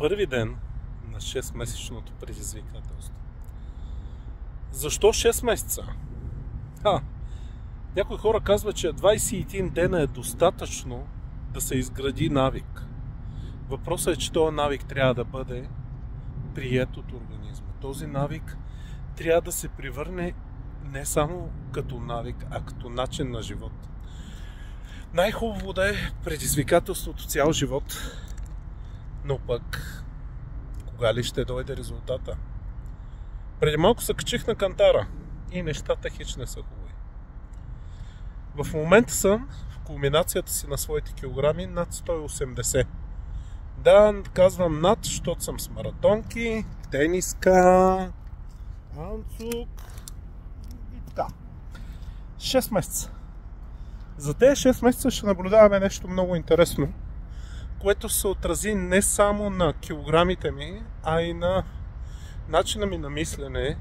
Първи ден на 6-месечното предизвикателство. Защо 6 месеца? Някои хора казват, че 21 дена е достатъчно да се изгради навик. Въпросът е, че този навик трябва да бъде приет от организма. Този навик трябва да се превърне не само като навик, а като начин на живот. Най-хубаво да е предизвикателството цял живот, но пък кога ли ще дойде резултата? Преди малко се качих на кантара и нещата хич не са хубави. В момента съм в кулминацията си на своите килограми над 180. Да, казвам над, защото съм с маратонки, тениска, анцук и така. 6 месеца. За тези 6 месеца ще наблюдаваме нещо много интересно, което се отрази не само на килограмите ми, а и на начина ми на мислене,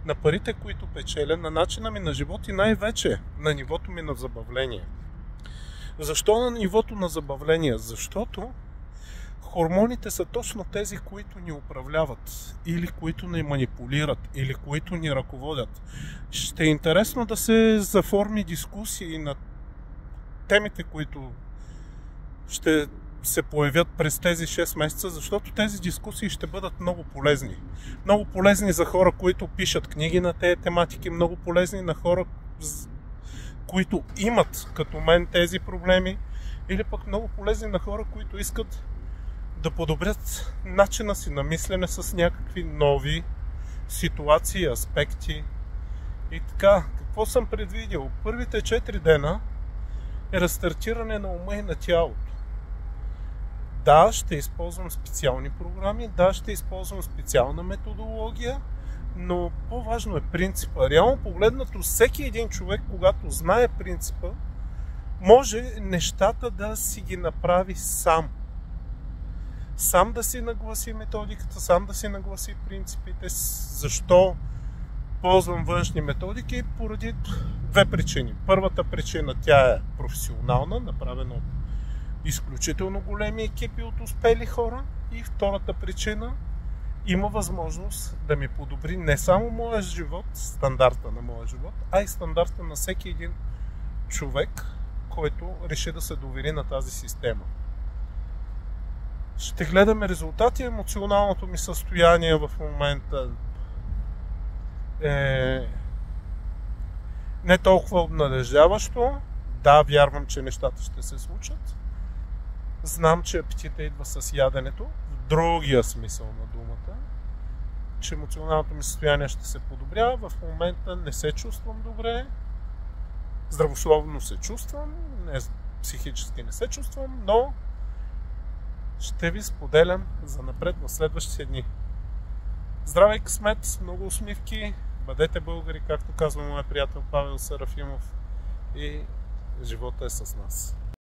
на парите, които печеля, на начина ми на живот и най-вече на нивото ми на забавление. Защо на нивото на забавление? Защото хормоните са точно тези, които ни управляват, или които ни манипулират, или които ни ръководят. Ще е интересно да се заформи дискусии на темите, които ще се появят през тези 6 месеца, защото тези дискусии ще бъдат много полезни. Много полезни за хора, които пишат книги на тези тематики, много полезни на хора, които имат като мен тези проблеми, или пък много полезни на хора, които искат да подобрят начина си на мислене с някакви нови ситуации, аспекти и така. Какво съм предвидил? Първите 4 дена е разстартиране на ума и на тялото. Да, ще използвам специални програми, да, ще използвам специална методология, но по-важно е принципа. Реално погледнато, всеки един човек, когато знае принципа, може нещата да си ги направи сам. Сам да си нагласи методиката, сам да си нагласи принципите. Защо ползвам външни методики? Поради 2 причини. Първата причина, тя е професионална, направена от изключително големи екипи от успели хора. И втората причина, има възможност да ми подобри не само моя живот, стандарта на моя живот, а и стандарта на всеки един човек, който реши да се довери на тази система. Ще гледаме резултати. Емоционалното ми състояние в момента е не толкова обнадеждаващо. Да, вярвам, че нещата ще се случат. Знам, че апетита идва с яденето, в другия смисъл на думата, че емоционалното ми състояние ще се подобрява. В момента не се чувствам добре, здравословно се чувствам, психически не се чувствам, но ще ви споделям за напред в следващите дни. Здраве и късмет, много усмивки, бъдете българи, както казва моят приятел Павел Серафимов, и живота е с нас.